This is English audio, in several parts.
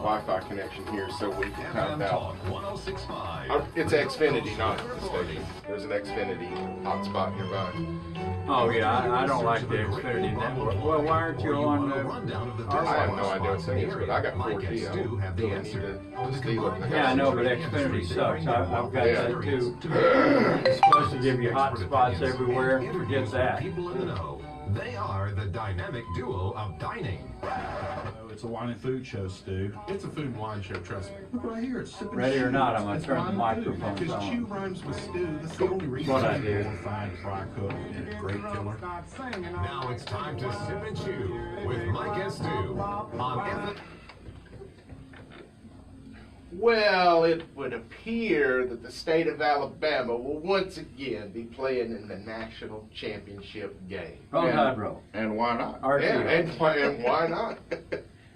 Wi-Fi connection here, so we can have that. 1065. It's Xfinity, not the station. There's an Xfinity hotspot nearby. Oh yeah, I don't like the Xfinity network. Well, why aren't you on I have no idea what it is, but I got 4G. I don't really need to steal it. Yeah, I know, but Xfinity sucks. I've got that too. It's supposed to give you hot spots everywhere. Forget that. People in the know. They are the dynamic duo of dining. It's a wine and food show, Stu. It's a food and wine show, trust me. Look right here, it's sipping Ready or chew. not, I'm gonna It's turn the wine and microphone food. 'Cause on. chew rhymes with stew. That's the only reason. What I do. Fine fry cook and a great killer. Now it's time to sip and chew with Mike and Stu on F. Well, it would appear that the state of Alabama will once again be playing in the national championship game. Roll Tide roll. And why not? Yeah, and why not?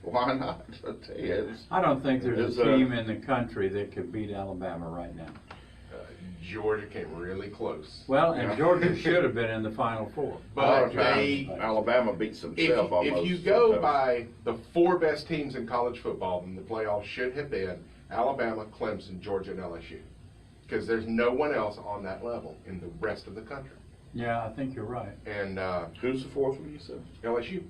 Why not? I tell you, I don't think there's It's, a team in the country that could beat Alabama right now. Georgia came really close. Well, and Georgia should have been in the Final Four. But they, Alabama beats themselves almost. if you go by the four best teams in college football, then the playoffs should have been Alabama, Clemson, Georgia, and LSU. Because there's no one else on that level in the rest of the country. Yeah, I think you're right. And Who's the fourth one you said? LSU.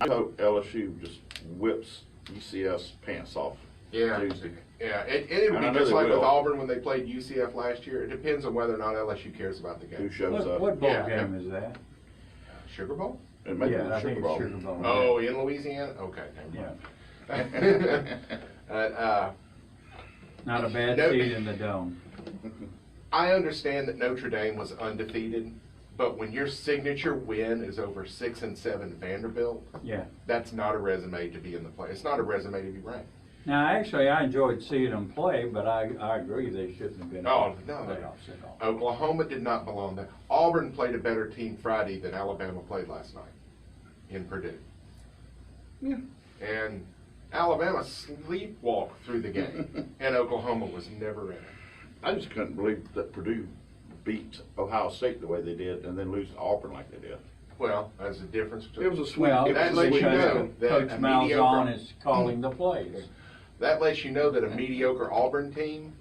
I hope LSU just whips UCF's pants off Tuesday. Yeah, it would And I be know just they like with will. Auburn when they played UCF last year. It depends on whether or not LSU cares about the Who game. shows up? What bowl Yeah. game is that? Sugar Bowl? It may be Yeah, the I think Sugar it's Bowl. Sugar Bowl. Oh, in Louisiana? Okay. Yeah. Never mind. Not a bad No. seed in the dome. I understand that Notre Dame was undefeated, but when your signature win is over 6 and 7 Vanderbilt, Yeah. that's not a resume to be in the play. It's not a resume to be ranked. Now, actually, I enjoyed seeing them play, but I agree they shouldn't have been Oh, in no. the playoffs at all. Oklahoma did not belong there. Auburn played a better team Friday than Alabama played last night in Purdue. Yeah. And Alabama sleepwalked through the game, and Oklahoma was never in it. I just couldn't believe that Purdue beat Ohio State the way they did and then lose to Auburn like they did. Well, that's the difference. It was a sweet. Well, it that was a lets you sweet know game. that Coach a Malzahn mediocre- is calling the plays. That lets you know that a mediocre Auburn team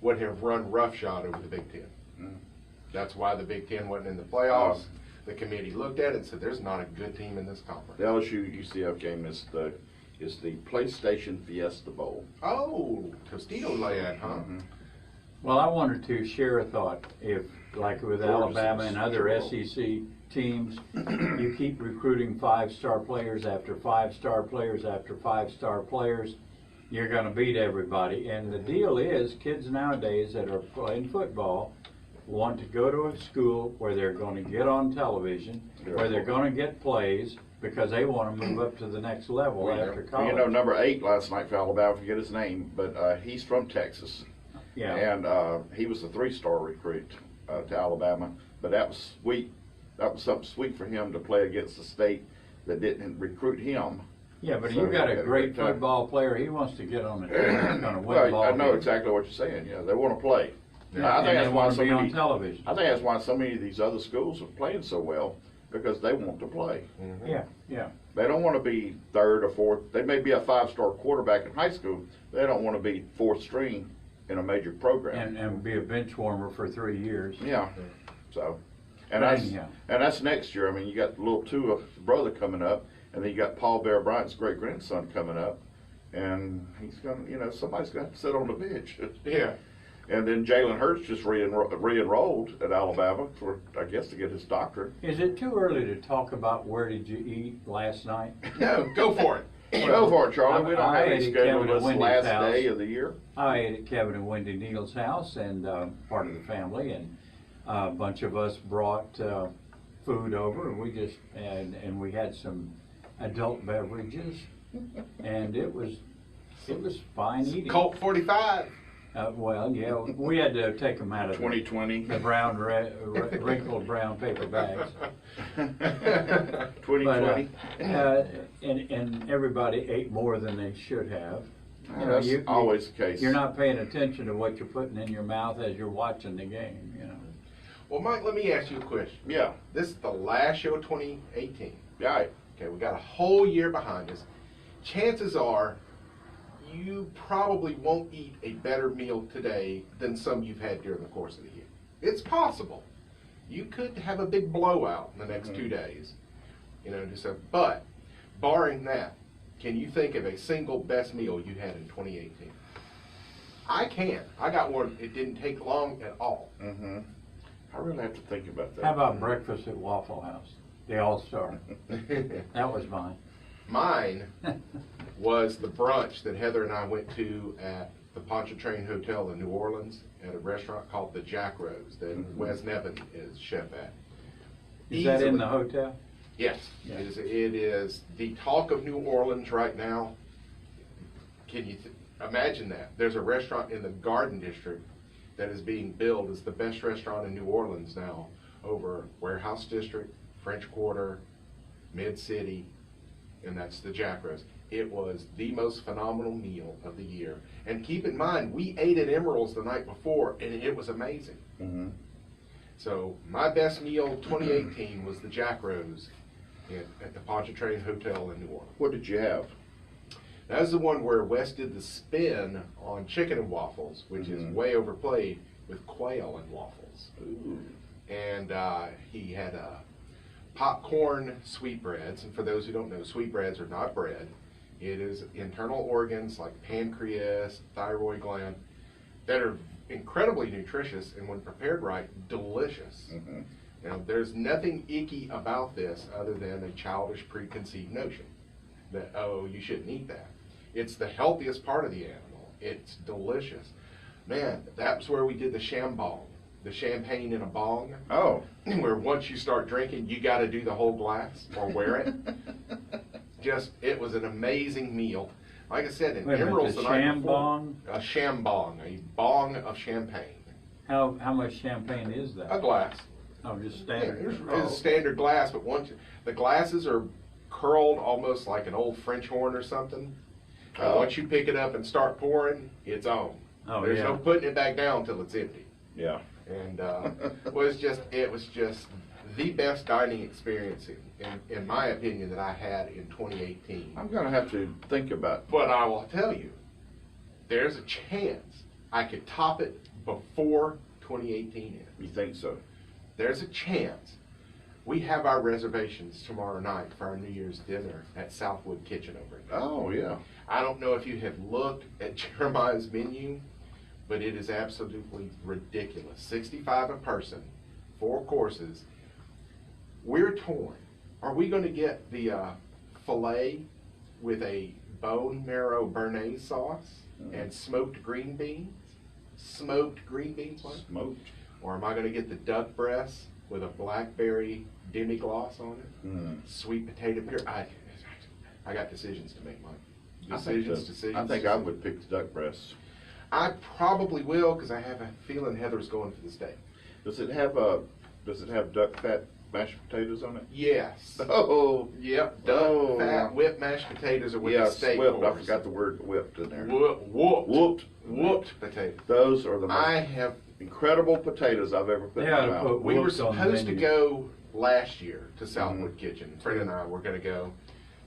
would have run roughshod over the Big Ten. Mm. That's why the Big Ten wasn't in the playoffs. The committee looked at it and said, "There's not a good team in this conference." The LSU UCF game is the PlayStation Fiesta Bowl. Oh, Tostito Land, huh? Mhm. Well, I wanted to share a thought. If, like with Alabama and other SEC teams, you keep recruiting five-star players after five-star players after five-star players, you're going to beat everybody. And the deal is, kids nowadays that are playing football want to go to a school where they're going to get on television, where they're going to get plays, because they want to move up to the next level after college. You know, number 8 last night for Alabama, I forget his name, but he's from Texas. Yeah. And he was a 3-star recruit to Alabama. But that was sweet. That was something sweet for him to play against a state that didn't recruit him. Yeah, but So you got he a had a great great time. football player. He wants to get on the team that's going to win Well, ball I know games. exactly what you're saying. Yeah, they want to play. Yeah, I and think they that's why want to so be on many. television. I think that's why so many of these other schools are playing so well, because they want to play. Yeah, yeah. They don't want to be third or fourth. They may be a 5-star quarterback in high school. They don't want to be 4th string in a major program. And be a bench warmer for 3 years. Yeah. So, and But that's anyhow. and that's next year. I mean, you got little Tua's brother coming up, and then you got Paul Bear Bryant's great grandson coming up, and he's gonna, somebody's gonna have to sit on the bench. Yeah. And then Jalen Hurts just re-enrolled at Alabama for, I guess, to get his doctorate. Is it too early to talk about where did you eat last night? No, go for it. Go for it, Charlie. We don't I have ate any at schedule Kevin and this Wendy's last house. day of the year. I ate at Kevin and Wendy Neal's house, and part of the family, and a bunch of us brought food over, and we just and we had some adult beverages, and it was fine eating. Colt 45. Well, yeah, we had to take them out of 2020. the brown, wrinkled brown paper bags. 2020. And everybody ate more than they should have. You know, That's always the case. You're not paying attention to what you're putting in your mouth as you're watching the game, you know. Well, Mike, let me ask you a question. Yeah. This is the last show of 2018. Right. Okay, we got a whole year behind us. chances are you probably won't eat a better meal today than some you've had during the course of the year. It's possible. You could have a big blowout in the next 2 days. You know, but barring that, can you think of a single best meal you had in 2018? I can. I got one. It didn't take long at all. I really have to think about that. How about breakfast at Waffle House? The All-Star. That was mine. Mine was the brunch that Heather and I went to at the Pontchartrain Hotel in New Orleans at a restaurant called the Jack Rose that Wes Nevin is chef at. Is that in the hotel? Yes. Yeah. It is the talk of New Orleans right now. Can you imagine that? There's a restaurant in the Garden District that is being billed as the best restaurant in New Orleans now over Warehouse District, French Quarter, Mid-City, and that's the Jack Rose. It was the most phenomenal meal of the year. And keep in mind, we ate at Emerald's the night before, and it was amazing. So my best meal 2018 was the Jack Rose at the Pontchartrain Hotel in New Orleans. What did you have? That was the one where Wes did the spin on chicken and waffles, which is way overplayed, with quail and waffles. Ooh. And he had popcorn sweetbreads. And for those who don't know, sweetbreads are not bread. It is internal organs like pancreas, thyroid gland, that are incredibly nutritious and when prepared right, delicious. You know, there's nothing icky about this other than a childish preconceived notion that, oh, you shouldn't eat that. It's the healthiest part of the animal. It's delicious. Man, that's where we did the shambong, the champagne in a bong. Oh. Where once you start drinking, you got to do the whole glass or wear it. It was an amazing meal. Like I said, in Emerald's the night before. A shambong, a bong of champagne. How much champagne is that? A glass. Oh, just Yeah, standard. it's a standard glass, but once the glasses are curled almost like an old French horn or something. Once you pick it up and start pouring, it's on. Oh, There's yeah. no putting it back down till it's empty. Yeah. And it was just the best dining experience, in my opinion, that I had in 2018. I'm going to have to think about. But I will tell you, there's a chance I could top it before 2018 ends. You think so? There's a chance. We have our reservations tomorrow night for our New Year's dinner at Southwood Kitchen over in Oh, yeah. I don't know if you have looked at Jeremiah's menu, but it is absolutely ridiculous. $65 a person, 4 courses. We're torn. Are we going to get the filet with a bone marrow béarnaise sauce and smoked green beans? Smoked green beans, what? Smoked. Or am I going to get the duck breast with a blackberry demi-gloss on it? Sweet potato puree. I got decisions to make, Mike. Decisions. I think I would pick the duck breast. I probably will because I have a feeling Heather's going for the steak. Does it have duck fat mashed potatoes on it? Yes. Oh. Yep. Duck fat whipped mashed potatoes are with the steak. Whipped. I course. forgot the word whipped in there. Whooped potato. Those are the most I have. incredible potatoes I've ever put in Yeah, my mouth. We were Whoops on the supposed to menu. go last year to Southwood Kitchen. Fred and I were going to go,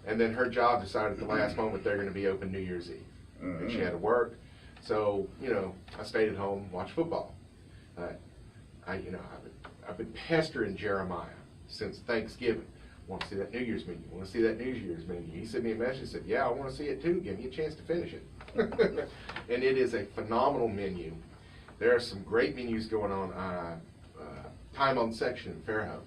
and then her job decided at the last moment they're going to be open New Year's Eve, and she had to work. So I stayed at home, watched football. I've been pestering Jeremiah since Thanksgiving. Want to see that New Year's menu? Want to see that New Year's menu? He sent me a message and said, "Yeah, I want to see it too. Give me a chance to finish it." And it is a phenomenal menu. There are some great menus going on. Time on Section in Fairhope.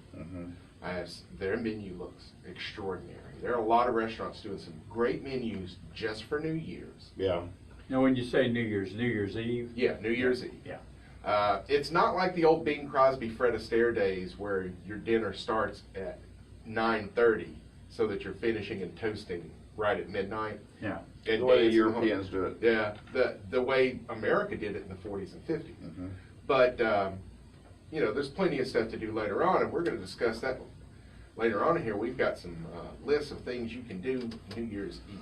Their menu looks extraordinary. There are a lot of restaurants doing some great menus just for New Year's. Yeah. Now, when you say New Year's Eve? Yeah, New Year's Eve. Yeah. It's not like the old Bing Crosby, Fred Astaire days where your dinner starts at 9:30 so that you're finishing and toasting right at midnight. Yeah. And The way the dancing Europeans home. do it. Yeah, the way America did it in the 40s and 50s. But, there's plenty of stuff to do later on, and we're going to discuss that later on here. We've got some lists of things you can do New Year's Eve.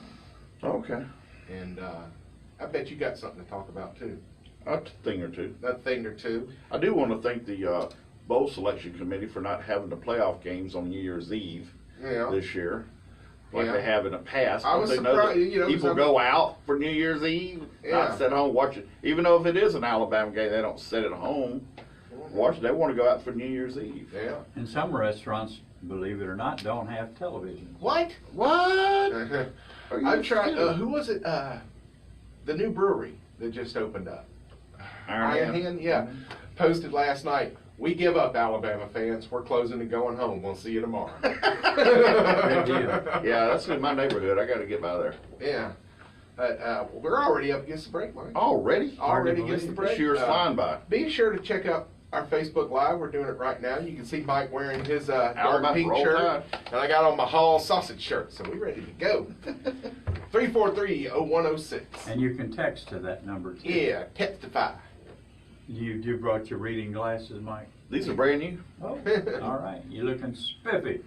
Okay. And I bet you got something to talk about, too. A thing or two. A thing or two. I do want to thank the bowl selection committee for not having the playoff games on New Year's Eve Yeah. this year. like Yeah. they have in the past. I was Don't they know that surprised, you know, people some- go out for New Year's Eve, Yeah. not sit home watch it. Even though if it is an Alabama game, they don't sit at home watch it. They want to go out for New Year's Eve. Yeah. And some restaurants, believe it or not, don't have television. What? What? Are you I've tried. kidding? Who was it? The new brewery that just opened up. Iron Hand? Yeah. Posted last night. We give up, Alabama fans. We're closing and going home. We'll see you tomorrow. Good deal. Yeah, that's in my neighborhood. I got to get by there. Yeah. We're already up against the break, Mike. Already? Already against the break. This year's flying by. Be sure to check out our Facebook Live. We're doing it right now. You can see Mike wearing his Alabama dark pink Roll shirt. Tide. And I got on my Hall sausage shirt. So we're ready to go. 343-0106. And you can text to that number too. Yeah, testify. You brought your reading glasses, Mike? These are brand new. Oh, all right. You're looking spiffy.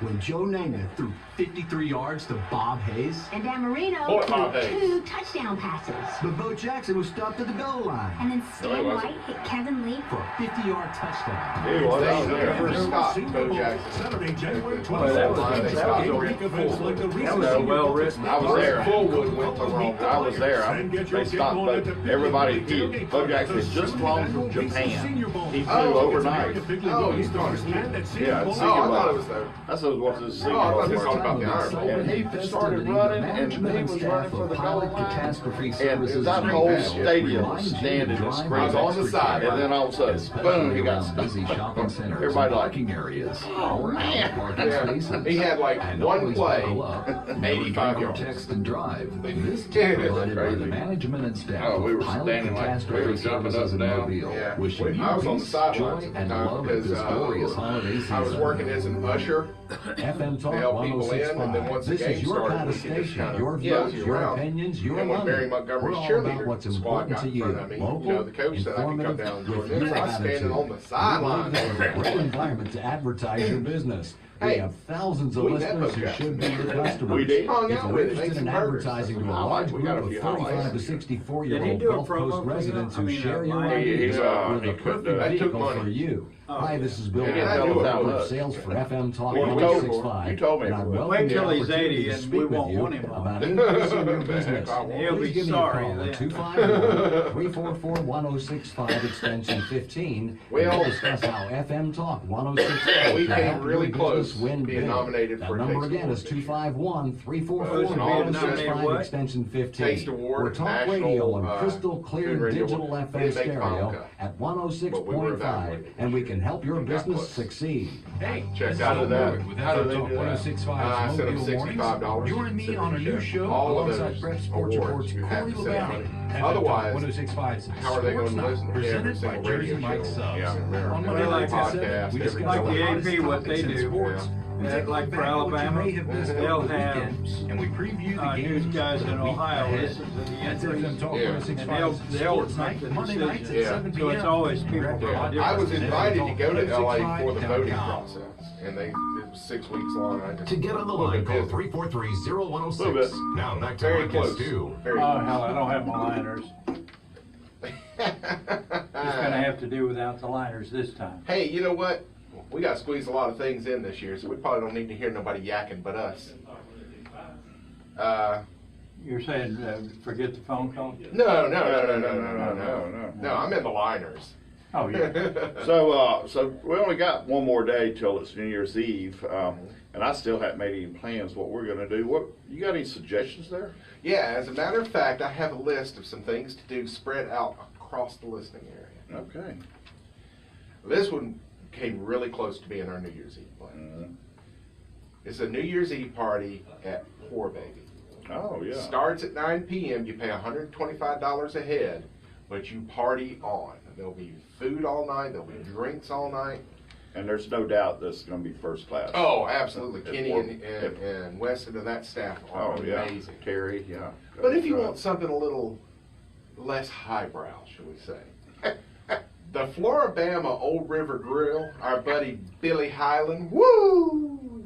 When Joe Namath threw 53 yards to Bob Hayes, And Dan Marino Boy, threw Bob Hayes. 2 touchdown passes. but Bo Jackson was stopped at the goal line And then No, he Stan wasn't. White hit Kevin Lee. for a 50-yard touchdown. He was. I was there. Never stopped Bo Jackson. Saturday, January Well, that was- 24th. they stopped Eight over events like the That recent was Senior well Bowl, written. I was there. Fullwood went the wrong way. I was there. They stopped, but everybody, Bo Jackson had just flown from Japan. He flew overnight. Oh, he's talking to me. Yeah, it's Oh, Senior I thought it Bowl. was the. That's what his Senior Oh, I Bowl thought you were was. talking about the Iron Bowl. And he started running, and he was running for the goal line. Catastrophe And that whole stadium was standing and I was screaming. on the side. And then all of a sudden, boom, he got busy stopped. shopping centers, Everybody like, parking areas, oh man. parking Yeah. spaces. He had like And one always play, buckle up. 85 Never yards. text and drive. This Yeah, tip provided by crazy. the management and staff Oh, we were of Pilot standing like- Catastrophe we were jumping up Services in and down. Mobile. Yeah. Wishing you I was on the peace, sidelines joy, at the and time love because this glorious holiday season. I was working as an usher. FM Talk to help people in, and then 1065. once the This game is your started, kind of we could just station. kinda Your Yeah. votes, your around. opinions, your And when money. Barry Montgomery's We're all cheerleader about what's squad important got to in you. front of me, Local, the coach said I could come informative, down and join with in. your So I was standing attitude. on the sideline. We live in a great environment to advertise your business. We Hey, have thousands of we met listeners who Coach should be your customers. We did. Hung If out you're with him, ate interested some in burgers. advertising to a I large like- we got group a of few 35 to highlights. Did he 64-year-old do a Gulf promo Coast for you? residents I who mean, share your Mike? ideas, He we're the couldn't perfect do it. That took vehicle money. for you. Oh, Hi, this is Bill He didn't Brown, tell us how Director of much. Sales for FM Talk Well, you told- 1065. you told me and it I'd was. welcome Wait the till he's opportunity 80 to and speak we with won't you want him on. about increasing your business. He'll Please be give me a sorry call then. at 251-344-1065 extension 15. Well, and we'll discuss how FM Talk 1065 we can came help your really business close win being big. nominated That for a number Taste again Award. is 251-344-1065 Nominated what? extension 15. Taste Award, We're talk national, radio and crystal clear food radio digital award. We FM didn't make Final stereo Cut. at But we were 106.5, evaluated. and we can help your We got business close. succeed. Hey, Check this out is that. Bill with How do FM they Talk do that? 1065's I sent them Mobile Mornings. $65. Join me on a new show All of alongside those Prep Sports awards Reports you have Corey to send LaBounty. money. FM Talk Otherwise, 1065's how are they going Sports to Night, listen to every presented by single Jersey radio Mike show? Subs. Yeah, On Monday Well, nights like at 7, podcast, we every discuss Like the the hottest AP, what topics they in do. sports. We take a Like look for back at what you Alabama, may have missed they'll over the have weekend, and we preview the games news guys for the in week Ohio ahead. listen to the That's entries. FM Talk Yeah. And 1065's they'll Sports make Night, the Monday nights at decision. Yeah. 7 So p.m. it's always people Direct from broadcast I was at invited to go to LA for the voting 1065.com. process, and it was 6 weeks long. I just To get on the little line, bit call busy. 343-0106. Little bit. Now back to Very Mike close. Stu. Very Oh, close. hell, I don't have my liners. Just gonna have to do without the liners this time. Hey, you know what? We got to squeeze a lot of things in this year, so we probably don't need to hear nobody yakking but us. You're saying, forget the phone call? No. No. No, I'm in the liners. Oh, yeah. So we only got one more day till it's New Year's Eve, and I still haven't made any plans what we're gonna do. What, you got any suggestions there? Yeah, as a matter of fact, I have a list of some things to do spread out across the listening area. Okay. This one came really close to being our New Year's Eve plan. It's a New Year's Eve party at Poor Baby. Oh, yeah. Starts at 9 p.m. You pay $125 a head, but you party on. There'll be food all night. There'll be drinks all night. And there's no doubt this is gonna be first class. Oh, absolutely. At Kenny Poor- and Weston and that staff are Oh, yeah. amazing. Terry, yeah. But if you want something a little less highbrow, shall we say, the Floribama Old River Grill, our buddy Billy Highland, woo!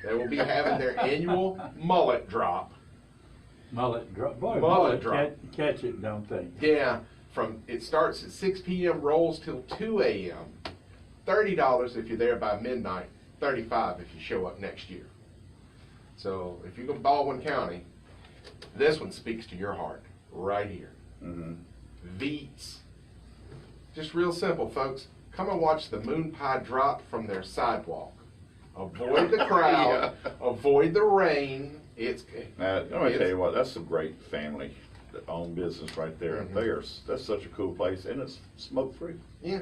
They will be having their annual mullet drop. Mullet drop. Boy, Mullet drop. Catch it, don't they? Yeah, it starts at 6 p.m., rolls till 2 a.m. $30 if you're there by midnight, $35 if you show up next year. So if you go to Baldwin County, this one speaks to your heart right here. Veets. Just real simple, folks. Come and watch the moon pie drop from their sidewalk. Avoid the crowd, avoid the rain. Let me tell you what, that's a great family that own business right there. That's such a cool place, and it's smoke free. Yeah.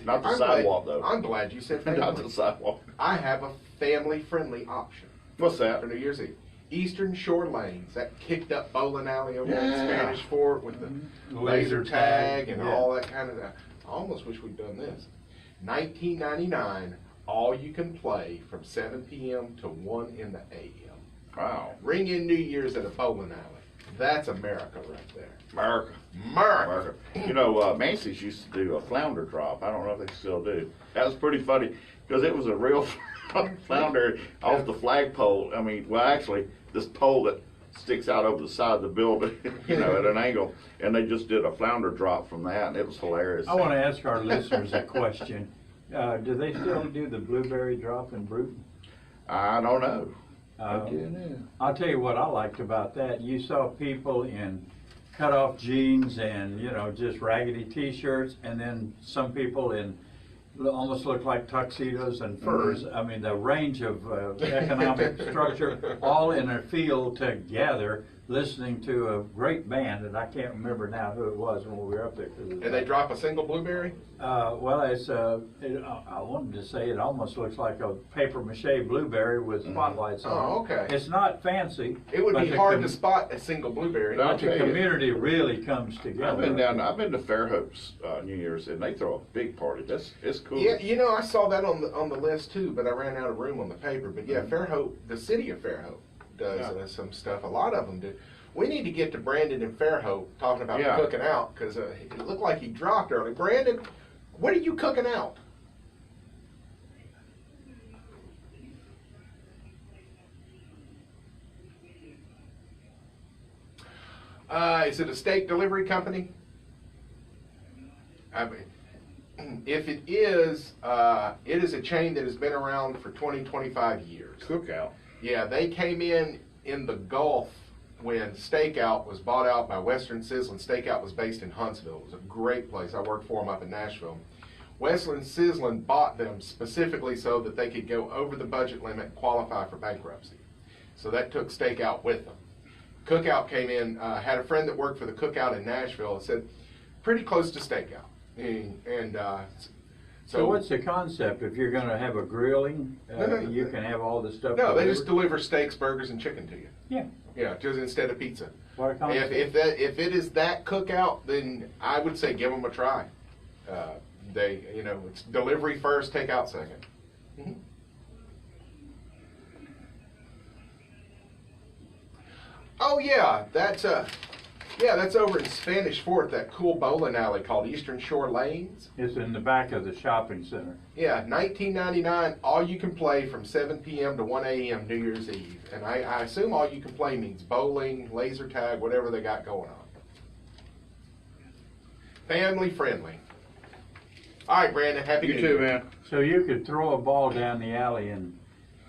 Not the sidewalk, though. I'm glad you said family. Not the sidewalk. I have a family-friendly option. What's that? For New Year's Eve. Eastern Shore Lanes, that kicked up bowling alley over in Spanish Fort with the laser tag and all that kind of stuff. I almost wish we'd done this. $19.99, all you can play from 7 p.m. to 1 in the a.m. Wow. Ring in New Year's at a bowling alley. That's America right there. America. America. You know, Macy's used to do a flounder drop. I don't know if they still do. That was pretty funny because it was a real flounder off the flagpole. I mean, well, actually, this pole that sticks out over the side of the building, you know, at an angle, and they just did a flounder drop from that, and it was hilarious. I want to ask our listeners a question. Do they still do the blueberry drop in Bruton? I don't know. I'll tell you what I liked about that. You saw people in cut-off jeans and, you know, just raggedy T-shirts, and then some people in almost look like tuxedos and furs. I mean, the range of economic structure, all in a field together, listening to a great band, and I can't remember now who it was when we were up there. And they drop a single blueberry? Well, I wanted to say it almost looks like a paper mache blueberry with spotlights on it. Oh, okay. It's not fancy. It would but be the hard to spot a single blueberry. But the community really comes together. I've been to Fairhope's New Year's, and they throw a big party. It's cool. Yeah, you know, I saw that on the list too, but I ran out of room on the paper. But yeah, Fairhope, the city of Fairhope does some stuff. A lot of them do. We need to get to Brandon and Fairhope talking about cooking out, because it looked like he dropped early. Brandon, what are you cooking out? Is it a steak delivery company? If it is a chain that has been around for 20, 25 years. Cookout. Yeah, they came in the Gulf when Stakeout was bought out by Western Sizzlin'. Stakeout was based in Huntsville. It was a great place. I worked for them up in Nashville. Western Sizzlin' bought them specifically so that they could go over the budget limit and qualify for bankruptcy. So that took Stakeout with them. Cookout came in, had a friend that worked for the Cookout in Nashville and said, pretty close to Stakeout. So what's the concept? If you're going to have a grilling, you can have all the stuff. No, they just deliver steaks, burgers, and chicken to you. Yeah. Yeah, just instead of pizza. What a concept. If it is that Cookout, then I would say give them a try. It's delivery first, takeout second. Mm-hmm. Oh yeah, that's over in Spanish Fort, that cool bowling alley called Eastern Shore Lanes. It's in the back of the shopping center. Yeah, $19.99, all you can play from 7 p.m. to 1 a.m. New Year's Eve. And I assume all you can play means bowling, laser tag, whatever they got going on. Family friendly. All right, Brandon, happy New Year. You too, man. So you could throw a ball down the alley in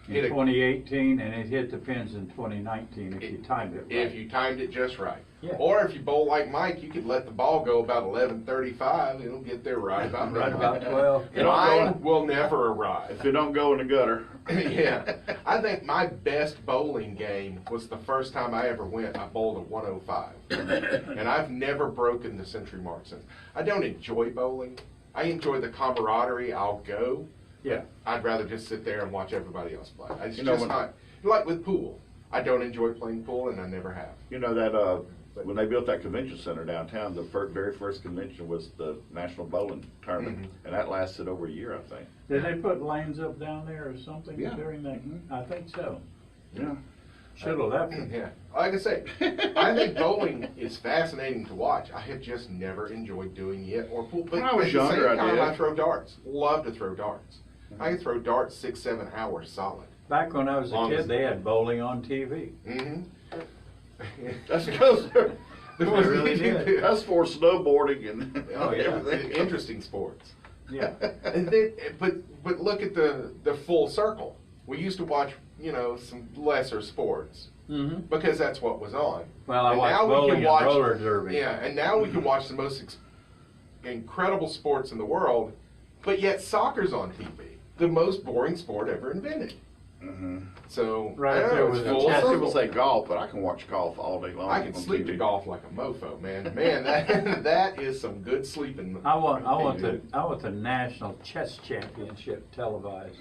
2018 and it hit the pins in 2019 if you timed it right. If you timed it just right. Yeah. Or if you bowl like Mike, you could let the ball go about 11:35. It'll get there right about Right about 12. Mine will never arrive. If it don't go in the gutter. Yeah. I think my best bowling game was the first time I ever went. I bowled a 105. And I've never broken the century mark since. I don't enjoy bowling. I enjoy the camaraderie. I'll go. Yeah. I'd rather just sit there and watch everybody else play. It's just not, like with pool. I don't enjoy playing pool, and I never have. You know that when they built that convention center downtown, the very first convention was the National Bowling Tournament, and that lasted over a year, I think. Did they put lanes up down there or something during that? Mm-hmm. I think so. Yeah. Should have left it. Yeah. Like I say, I think bowling is fascinating to watch. I have just never enjoyed doing it or pool. But when I was younger, I did. I throw darts. Love to throw darts. I can throw darts 6-7 hours solid. Back when I was a kid, they had bowling on TV. Mm-hmm. That's because They really did. that's for snowboarding and Oh, yeah, everything. interesting sports. Yeah. And then, but look at the full circle. We used to watch, some lesser sports Mm-hmm. because that's what was on. Well, I And watched now we bowling can and watch- roller derby. Yeah, and now we can watch the most incredible sports in the world, but yet soccer's on TV, the most boring sport ever invented. Mhm. So Right I up don't there know, with it's the full chess. People circle. say golf, but I can watch golf all day long. I can on sleep TV. at golf like a mofo, man. Man, that is some good sleeping. I want TV. the national chess championship televised.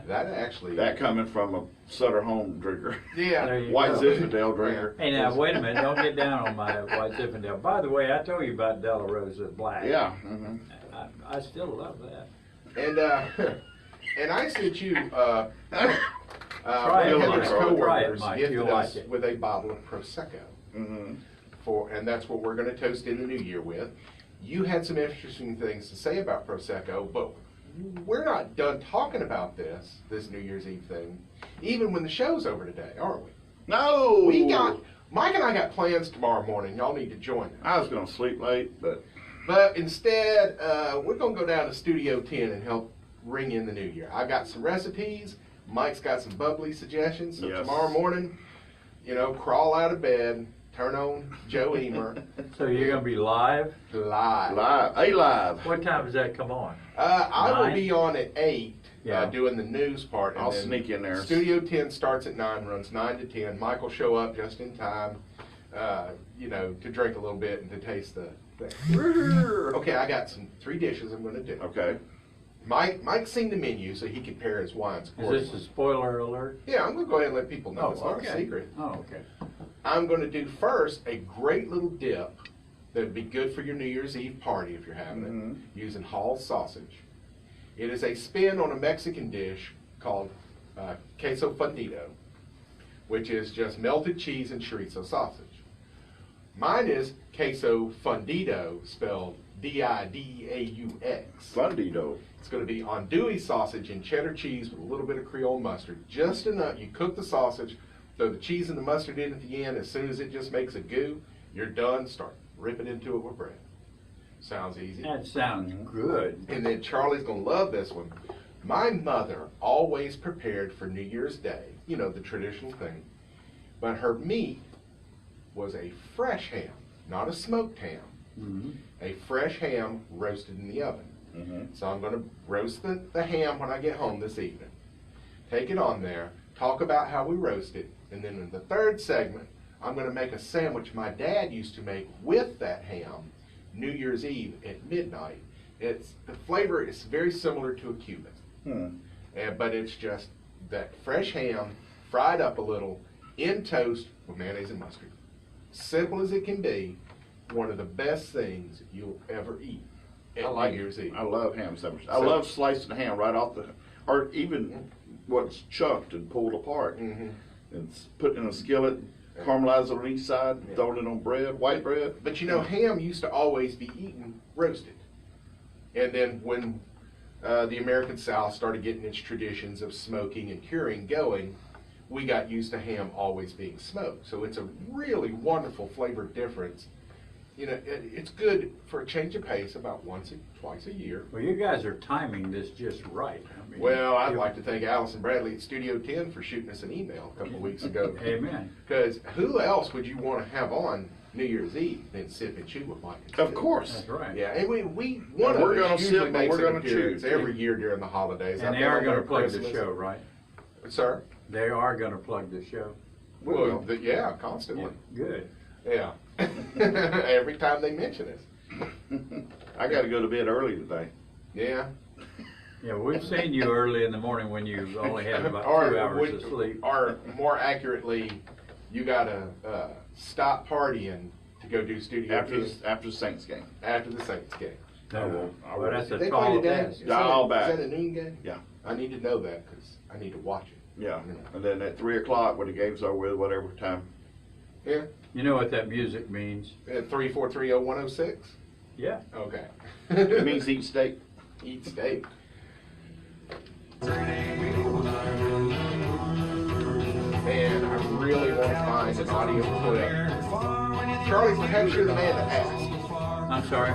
That actually. That coming from a Sutter home drinker, Yeah. There you White go. Zinfandel drinker. Hey, now wait a minute! Don't get down on my White Zinfandel. By the way, I told you about De La Rosa Black. Yeah. Mhm. I still love that. And and I sent you Try one it, of Heather's Mike. Try it, coworkers Mike. gifted You'll us like it. with a bottle of prosecco Mhm. and that's what we're going to toast in the new year with. You had some interesting things to say about prosecco, but we're not done talking about this New Year's Eve thing, even when the show's over today, are we? No. Mike and I got plans tomorrow morning. Y'all need to join us. I was gonna sleep late, But instead, we're going to go down to Studio 10 and help ring in the new year. I got some recipes. Mike's got some bubbly suggestions. So Yes. tomorrow morning, crawl out of bed, turn on Joe Emer, So you're gonna be live? live. live. What time does that come on? I will 9? be on at 8, Yeah. doing the news part. And I'll then sneak in there. Studio 10 starts at 9, runs 9 to 10. Mike will show up just in time, to drink a little bit and to taste the thing. Okay, I got 3 dishes I'm going to do. Okay. Mike's seen the menu so he can pair his wines Is accordingly. this a spoiler alert? Yeah, I'm going to go ahead and let people know. It's not a secret. Oh, okay. I'm going to do first a great little dip that would be good for your New Year's Eve party if you're having Mhm. it, using Hall's sausage. It is a spin on a Mexican dish called queso fundido, which is just melted cheese and chorizo sausage. Mine is queso fundido, spelled Didaux. Fundido. It's going to be andouille sausage and cheddar cheese with a little bit of Creole mustard. Just enough. You cook the sausage, throw the cheese and the mustard in at the end. As soon as it just makes a goo, you're done. Start ripping into it with bread. Sounds easy. That sounds good. And then Charlie's going to love this one. My mother always prepared for New Year's Day, the traditional thing. But her meat was a fresh ham, not a smoked ham. Mm-hmm. A fresh ham roasted in the oven. Mhm. So I'm going to roast the ham when I get home this evening. Take it on there, talk about how we roast it, and then in the third segment, I'm going to make a sandwich my dad used to make with that ham New Year's Eve at midnight. The flavor is very similar to a Cuban, but it's just that fresh ham fried up a little in toast with mayonnaise and mustard. Simple as it can be, one of the best things you'll ever eat at New Year's Eve. I love ham sandwiches. I So- love slicing the ham right off or even what's chucked and pulled apart. Mhm. And put in a skillet, caramelize it on each side, Yeah. throw it in on bread, white bread. But ham used to always be eaten roasted. And then when the American South started getting its traditions of smoking and curing going, we got used to ham always being smoked. So it's a really wonderful flavor difference. It's good for a change of pace about twice a year. Well, you guys are timing this just right. I mean, Well, I'd like to thank Allison Bradley at Studio 10 for shooting us an email a couple of weeks ago. Amen. Because who else would you want to have on New Year's Eve than Sip and Chew with Mike and Of Sid? course. That's right. Yeah, and we one We're of gonna us usually sip and makes we're an gonna appearance chew. every year during the holidays. And I've they been are on going there to plug the Christmas. show, right? Sir? They are going to plug the show. Well, yeah, constantly. Good. Yeah. Every time they mention us. I got to go to bed early today. Yeah. Yeah, we've seen you early in the morning when you only had about 2 hours of sleep. Or more accurately, you got to stop partying to go do Studio After 10 after the Saints game. after the Saints game. No, I well, that's a They tall play today? task. Is Dial that back. Is that a noon game? Yeah. I need to know that because I need to watch it. Yeah. And then at 3 o'clock when the game's over with, whatever time. Yeah. You know what that music means? At 3430106? Yeah. Okay. It means eat steak. Eat steak. Man, I really want to find an audio clip. Charlie, perhaps you're the man to ask. I'm sorry.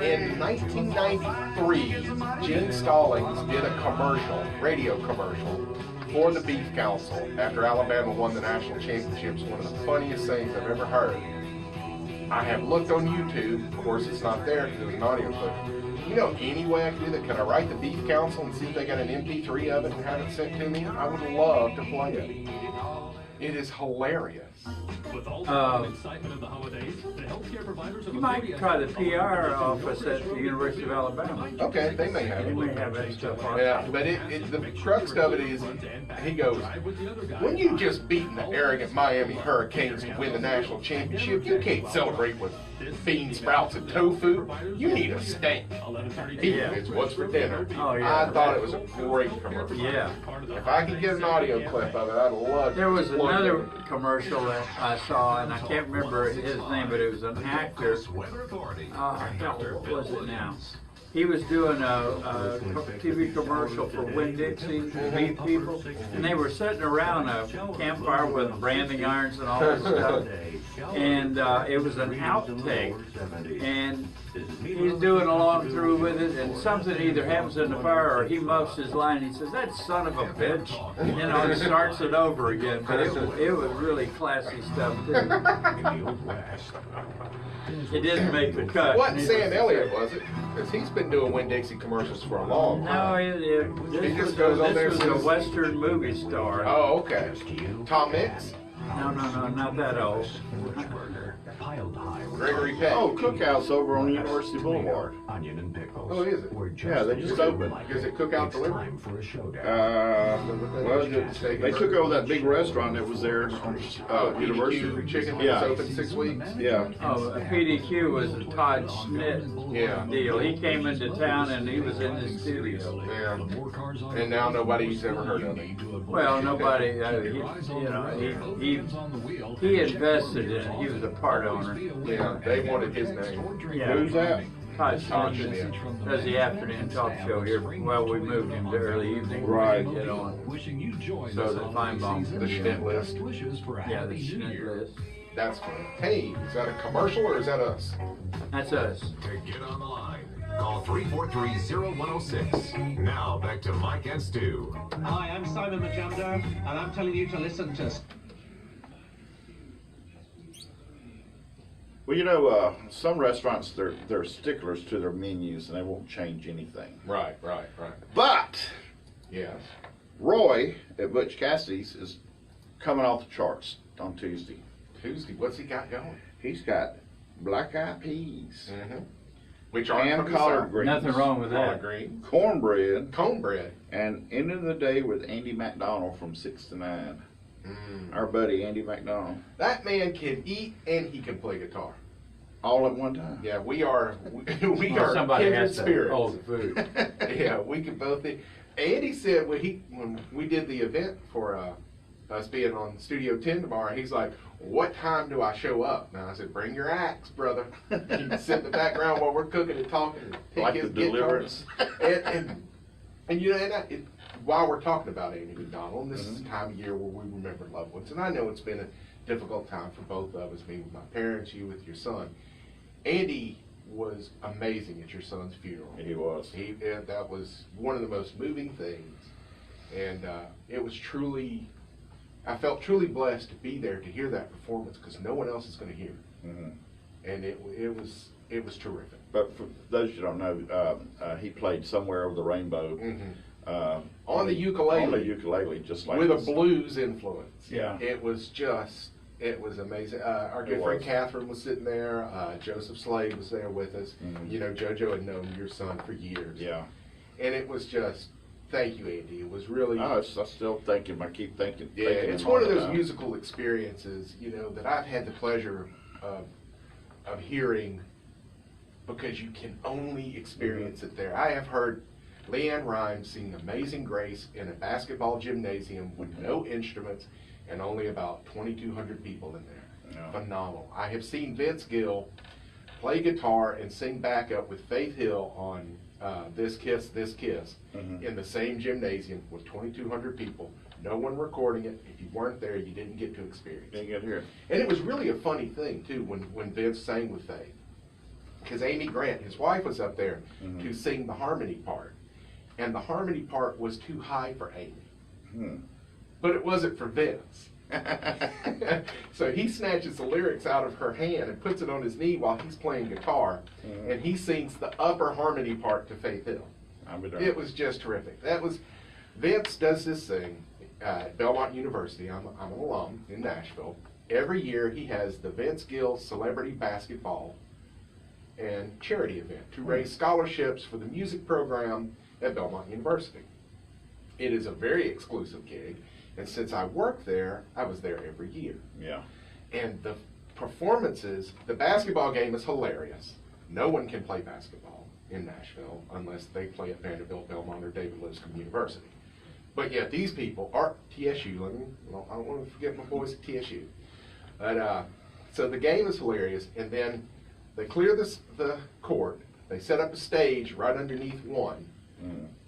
In 1993, Gene Stallings did a commercial, radio commercial, for the Beef Council after Alabama won the national championships. One of the funniest things I've ever heard. I have looked on YouTube. Of course, it's not there because it was an audio clip. You know any way I can do that? Can I write the Beef Council and see if they got an MP3 of it and have it sent to me? I would love to play it. It is hilarious. With all the excitement of the holidays, the healthcare providers of You might try the PR office at the University of Alabama. Okay, they may have They it. may have that stuff on it. Yeah, but the crux of it is, he goes, when you just beaten the arrogant Miami Hurricanes to win the national championship, you can't celebrate with bean sprouts and tofu. You need a steak. It's what's for dinner. Oh, yeah. I thought it was a great commercial. Yeah. If I could get an audio clip of it, I'd love to. There was plug another it. commercial that I saw, and I can't remember his name, but it was an actor. Weather Authority. What was it now? He was doing a TV commercial for Winn-Dixie, beef people, and they were sitting around a campfire with branding irons and all that stuff. And it was an outtake, and he's doing along through with it, and something either happens in the fire or he muffs his line. And he says, "That son of a bitch," and starts it over again. But it was really classy stuff too. It didn't make the cut. Wasn't Sam Elliott, was it? Because he's been doing Winn-Dixie commercials for a long No, time. this just was, goes on there this and was a says- Western movie star. Oh, okay. Tom Mix? No, not that old. Gregory Peck? Oh, Cookhouse over on University Boulevard. Onion and pickles. Oh, is it? Yeah, they just opened. Is it Cookout Delivery? Time for a showdown. They took over that big restaurant that was there on University. PDQ Chicken Yeah. that's open 6 weeks? Yeah. Oh, PDQ was a Todd Schmidt Yeah. deal. He came into town and he was in the studio. Yeah. More cars on And now nobody's ever heard of it. Well, nobody, he invested in it. He was a part owner. Yeah, they wanted his name. Yeah. Who's that? Todd Schmidt does the afternoon talk show here. Well, we moved him to early evening. Right. Get on. Wishing you joy So this the holiday fine bomb. season. The Schmidt list. Wishes for a Yeah, the happy new Schmidt year. list. That's funny. Hey, is that a commercial or is that us? That's us. To get on the line, call 343-0106. Now back to Mike and Stu. Hi, I'm Simon Majumdar, and I'm telling you to listen to. Well, you know, some restaurants, they're sticklers to their menus and they won't change anything. Right. But Yes. Roy at Butch Cassidy's is coming off the charts on Tuesday. Tuesday, what's he got going? He's got black-eyed peas, Mm-hmm. Which are and collard greens, Nothing wrong with Collard that. green. cornbread, Cornbread. and end of the day with Andy McDonald from 6 to 9. Our buddy Andy McDonald, That man can eat and he can play guitar. all at one time. Yeah, we are Well, are somebody kindred has to spirits. hold the food. Yeah, we can both eat. Andy said when we did the event for us being on Studio 10 tomorrow, he's like, "What time do I show up?" And I said, "Bring your axe, brother. You can sit in the background while we're cooking and talking. And pick Like his the Deliverance. guitar." And you know, while we're talking about Andy McDonald, and this is the time of year where we remember loved ones, and I know it's been a difficult time for both of us, me with my parents, you with your son. Andy was amazing at your son's funeral. He was. That was one of the most moving things, and it was truly, I felt truly blessed to be there to hear that performance because no one else is going to hear it, and it was terrific. But for those you don't know, he played Somewhere Over the Rainbow. On the ukulele. On the ukulele, just like With a this. blues influence. Yeah. It was amazing. Our good friend Catherine was sitting there. Joseph Slade was there with us. You know, JoJo had known your son for years. Yeah. And it was just, thank you, Andy. It was really. I still think him. I keep thinking. Yeah, thinking it's him one all of the those time. musical experiences, you know, that I've had the pleasure of hearing because you can only experience it there. I have heard Leanne Rimes sing Amazing Grace in a basketball gymnasium with no instruments and only about 2,200 people in there. Yeah. Phenomenal. I have seen Vince Gill play guitar and sing backup with Faith Hill on This Kiss, This Kiss in the same gymnasium with 2,200 people. No one recording it. If you weren't there, you didn't get to experience it. Didn't get here. And it was really a funny thing, too, when Vince sang with Faith. Because Amy Grant, his wife, was up there to sing the harmony part. And the harmony part was too high for Amy. But it wasn't for Vince. So he snatches the lyrics out of her hand and puts it on his knee while he's playing guitar. And he sings the upper harmony part to Faith Hill. It was just terrific. Vince does this thing at Belmont University. I'm an alum in Nashville. Every year he has the Vince Gill Celebrity Basketball and Charity event to raise scholarships for the music program at Belmont University. It is a very exclusive gig, and since I work there, I was there every year. Yeah. And the performances, the basketball game is hilarious. No one can play basketball in Nashville unless they play at Vanderbilt, Belmont, or David Lipscomb University. But yet these people are TSU. I don't want to forget my boys at TSU. But so the game is hilarious, and then they clear the court. They set up a stage right underneath one,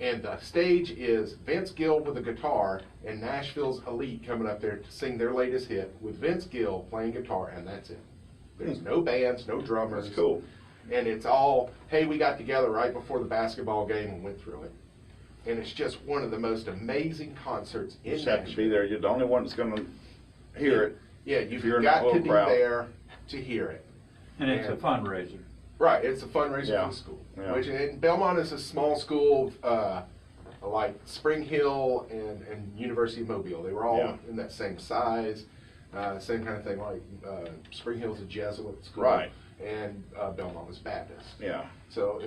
and the stage is Vince Gill with a guitar and Nashville's Elite coming up there to sing their latest hit with Vince Gill playing guitar, and that's it. There's no bands, no drummers. That's cool. And it's all, hey, we got together right before the basketball game and went through it. And it's just one of the most amazing concerts in You just have to be there. You're the only one that's going to hear it. Yeah, you've you're in that got to little be crowd. there to hear it. And it's a fundraiser. Right, it's a fundraiser Yeah. for the school. Yeah. Which, and Belmont is a small school, like Spring Hill and University of Mobile. They were all Yeah. in that same size, same kind of thing. Like Spring Hill's a Jesuit school, Right. And Belmont was Baptist. Yeah. So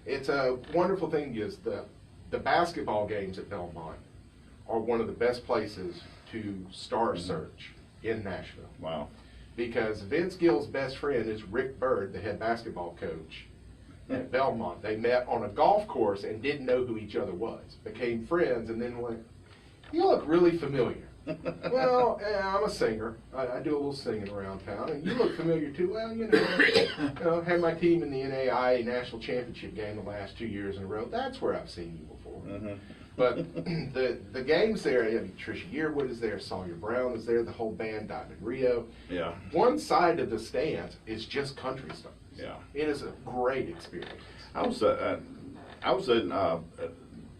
it's a wonderful thing because the basketball games at Belmont are one of the best places to star search in Nashville. Wow. Because Vince Gill's best friend is Rick Byrd, the head basketball coach at Belmont. They met on a golf course and didn't know who each other was. Became friends and then went, you look really familiar. Well, I'm a singer. I do a little singing around town. And you look familiar too. Well, had my team in the NAIA National Championship game the last 2 years in a row. That's where I've seen you before. But the games there, Tricia Yearwood is there, Sawyer Brown is there, the whole band, Diamond Rio. Yeah. One side of the stands is just country stars. Yeah. It is a great experience. I was in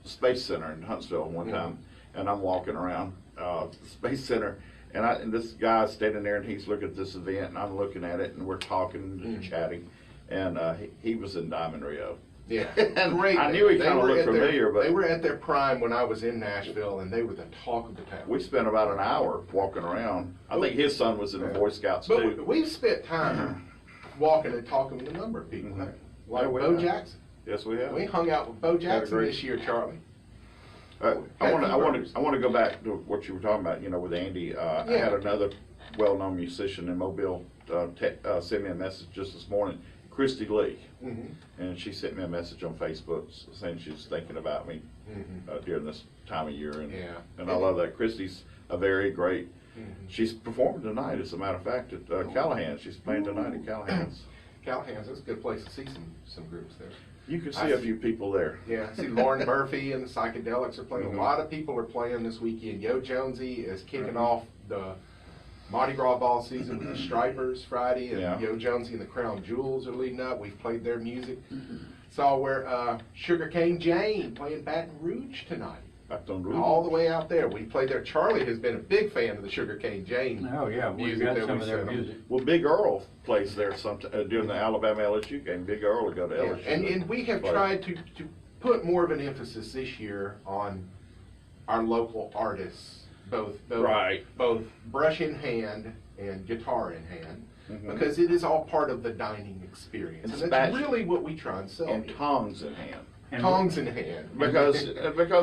Space Center in Huntsville one time, and I'm walking around Space Center, and this guy's standing there, and he's looking at this event, and I'm looking at it, and we're talking and chatting, and he was in Diamond Rio. Yeah, And great. I knew he They kind of were looked at their- familiar, but they were at their prime when I was in Nashville, and they were the talk of the town. we spent about an hour walking around. I think his son was in the Boy Scouts But too. we've spent time walking and talking with a number of people, like Yeah, we Bo have. Jackson. Yes, we have. We hung out with Bo Jackson great- this year, Charlie. I want to go back to what you were talking about. With Andy. I had another well-known musician in Mobile send me a message just this morning, Christy Lee, and she sent me a message on Facebook saying she's thinking about me during this time of year, and I love that. Christy's a very great. She's performing tonight, as a matter of fact, at Callahan's. She's playing tonight at Callahan's. Callahan's, that's a good place to see some groups there. You can see a few people there. Yeah, I see Lauren Murphy and the Psychedelics are playing. A lot of people are playing this weekend. Yo Jonesy is kicking off the Mardi Gras ball season with the Stripers Friday, and Yo Jonesy and the Crown Jewels are leading up. We've played their music. Saw where Sugarcane Jane playing Baton Rouge tonight. All the way out there. We played there. Charlie has been a big fan of the Sugarcane Jane. Oh yeah, we've music got that some we of their sent 'em. music. Well, Big Earl plays there during the Alabama LSU game. Big Earl will go to LSU. And we have tried to put more of an emphasis this year on our local artists, both brush in hand and guitar in hand, because it is all part of the dining experience. And that's really what we try and sell. And tongs in hand. Tongs in hand. Because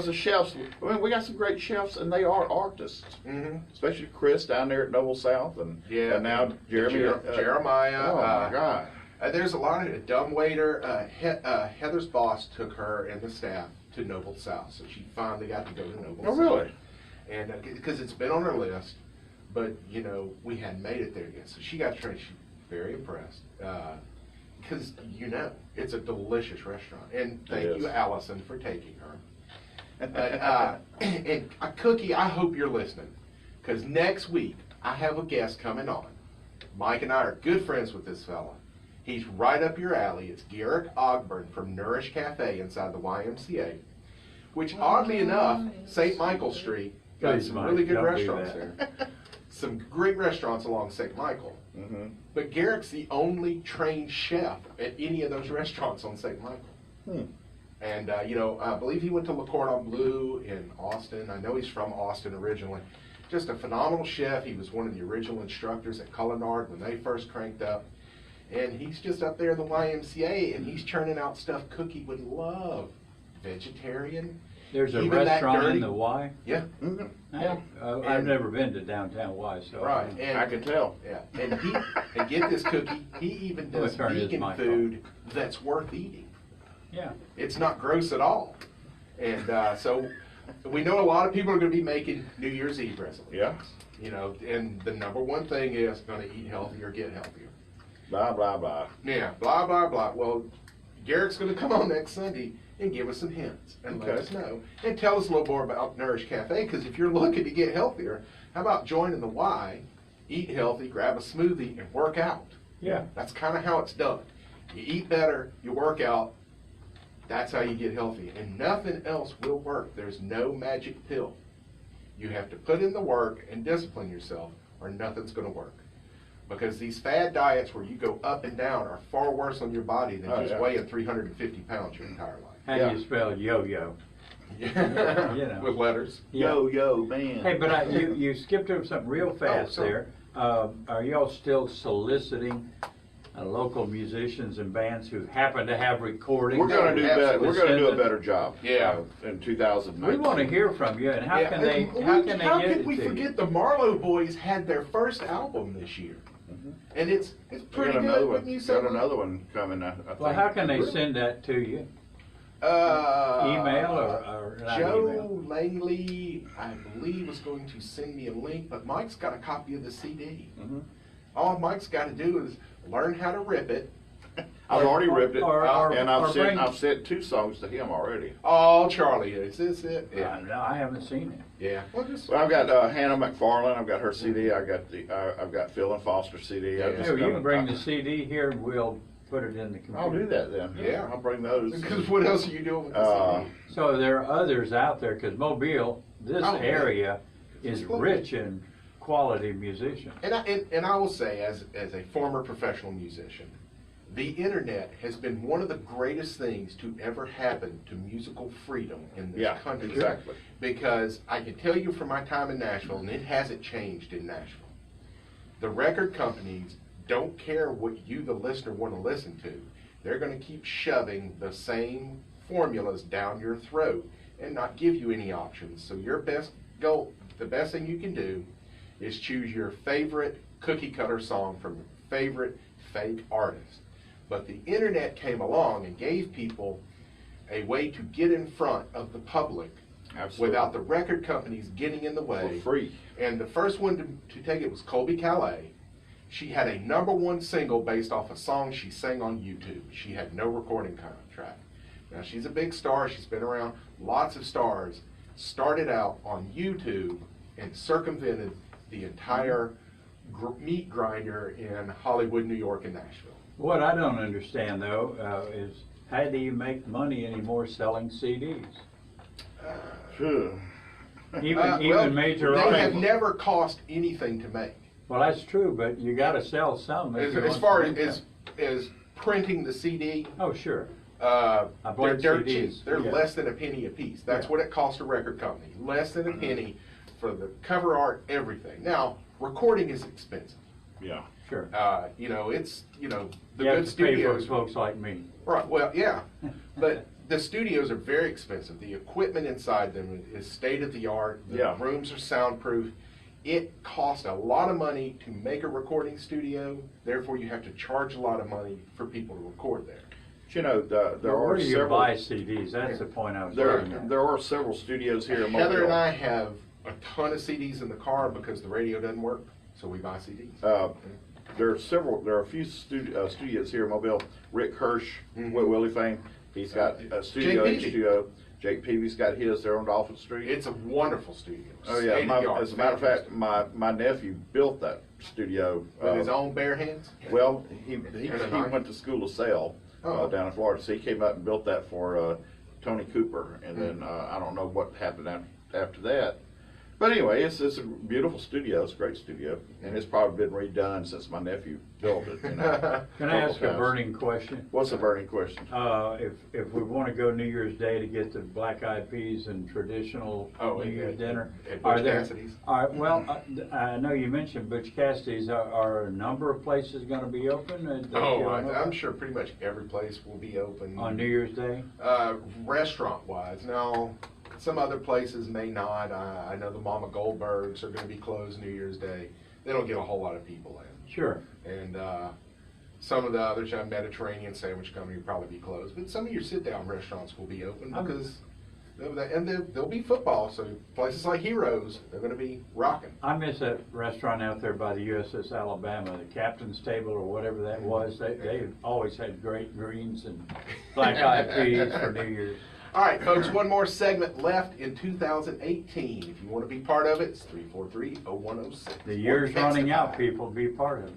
the chefs, we got some great chefs, and they are artists. Especially Chris down there at Noble South, and now Jeremy. Jeremiah. Oh my God. There's a lot of dumbwaiter. Heather's boss took her and the staff to Noble South, so she finally got to go to Noble South. Oh, really? And because it's been on her list, but we hadn't made it there yet, so she got to try. She's very impressed. Because it's a delicious restaurant, and thank you, Allison, for taking her. And Cookie, I hope you're listening, because next week I have a guest coming on. Mike and I are good friends with this fella. He's right up your alley. It's Garrick Ogburn from Nourish Cafe inside the YMCA, which oddly enough, St. Michael Street got Please, some Mike, really good don't do restaurants that. there. Some great restaurants along St. Michael. Mm-hmm. But Garrick's the only trained chef at any of those restaurants on St. Michael. And, you know, I believe he went to Le Cordon Bleu in Austin. I know he's from Austin originally. Just a phenomenal chef. He was one of the original instructors at Culinard when they first cranked up. And he's just up there in the YMCA, and he's churning out stuff Cookie would love. Vegetarian. There's a Even that restaurant dirty- in the Y. Yeah. I've And- never been to downtown Y, so. Right. And, I can tell. Yeah. And get this, Cookie, he even does turn his vegan mic food that's worth eating. Yeah. It's not gross at all. And so we know a lot of people are going to be making New Year's Eve resolutions. Yeah. You know, and the number one thing is going to eat healthier, get healthier. Blah, blah, blah. Yeah, blah, blah, blah. Well, Garrick's going to come on next Sunday and give us some hints and let Okay. us know. And tell us a little more about Nourish Cafe, because if you're looking to get healthier, how about joining the Y, eat healthy, grab a smoothie, and work out? Yeah. That's kind of how it's done. You eat better, you work out, that's how you get healthy. And nothing else will work. There's no magic pill. You have to put in the work and discipline yourself, or nothing's going to work. Because these fad diets where you go up and down are far worse on your body than Oh, just yeah. weighing 350 pounds your entire life. How do you spell yo-yo? Yeah. You know. With letters. Yo, yo, man. Hey, but you skipped over something real fast sorry. there. Are y'all still soliciting local musicians and bands who happen to have recordings? We're gonna do better. We're gonna do a Send it- better job. Yeah. In 2019. We want to hear from you, and how Yeah, can they? and How can they how get could it we to you? forget the Marlowe Boys had their first album this year, and it's We pretty got good. another Wouldn't one. you say? Got another one coming. I think. Well, how can they send that to you? Email or not Joe email? Langley, I believe, was going to send me a link, but Mike's got a copy of the CD. Mhm. All Mike's got to do is learn how to rip it. I've already ripped it, or and I've bring- sent 2 songs to him already. Oh, Charlie, is this it? Yeah. No, I haven't seen it. Yeah. Well, just, Well, I've got Hannah McFarlane. I've got her CD. I've got Phil and Foster's CD. Yeah. I've just Hey, you done can bring the CD here, and we'll put it in the computer. I'll do that then. Yeah. I'll bring those. because what else are you doing with the Uh, CD? So there are others out there, because Mobile, this Oh, yeah. area, is It's close. rich in quality musicians. And I will say, as a former professional musician, the internet has been one of the greatest things to ever happen to musical freedom in this Yeah, country. exactly. Because I can tell you from my time in Nashville, and it hasn't changed in Nashville, the record companies don't care what you, the listener, want to listen to. They're going to keep shoving the same formulas down your throat and not give you any options. So your best goal, the best thing you can do is choose your favorite cookie cutter song from your favorite fake artist. But the internet came along and gave people a way to get in front of the public Absolutely. without the record companies getting in the way. For free. And the first one to take it was Colby Calais. She had a #1 single based off a song she sang on YouTube. She had no recording contract. Now she's a big star. She's been around. Lots of stars started out on YouTube and circumvented the entire meat grinder in Hollywood, New York, and Nashville. What I don't understand, though, is how do you make money anymore selling CDs? Phew. Even major They have artists. never cost anything to make. Well, that's true, but you got to sell some. if you As want far some income. as printing the CD, Oh, sure. they're bought dirt CDs, cheap. They're yeah. less than a penny a piece. That's Yeah. what it costs a record company. Less than a penny for the cover art, everything. Now, recording is expensive. Yeah. Sure. You know, it's, you know, the You have good to pay for studios. folks like me. Right, well, yeah. But the studios are very expensive. The equipment inside them is state of the art. The Yeah. rooms are soundproof. It costs a lot of money to make a recording studio. Therefore, you have to charge a lot of money for people to record there. But, you know, there Where are do you several. buy CDs? That's the point I was getting at. There are several studios here in Mobile. Heather and I have a ton of CDs in the car because the radio doesn't work, so we buy CDs. There are a few studios here in Mobile. Rick Hirsch, Mhm. Willie fame. He's got a studio, Jake Peavy. H2O. Jake Peavy's got his there on Dolphin Street. It's a wonderful studio. Oh yeah, State-of-the-art, as a matter of fact, fantastic. my nephew built that studio. With his own bare hands? Well, he knife? went to school to sail Oh. down in Florida, so he came up and built that for Tony Cooper, and then I don't know what happened after that. But anyway, it's a beautiful studio. It's a great studio, and it's probably been redone since my nephew built it. You know, Can I ask a times. burning question? What's a burning question? If we want to go New Year's Day to get the black eyed peas and traditional New Year's dinner, At are Butch there? Cassidy's? Well, I know you mentioned Butch Cassidy's. Are a number of places going to be open? Oh, I'm sure pretty much every place will be open. On New Year's Day? Restaurant-wise. Now, some other places may not. I know the Mama Goldbergs are going to be closed New Year's Day. They don't get a whole lot of people in. Sure. And some of the others, Mediterranean Sandwich Company will probably be closed. But some of your sit-down restaurants will be open because, there'll be football. So places like Heroes, they're going to be rocking. I miss that restaurant out there by the USS Alabama, the Captain's Table or whatever that was. They always had great greens and black eyed peas for New Year's. All right, folks, one more segment left in 2018. If you want to be part of it, it's 343-0106. The year's Or running Textify. out, people. Be part of it.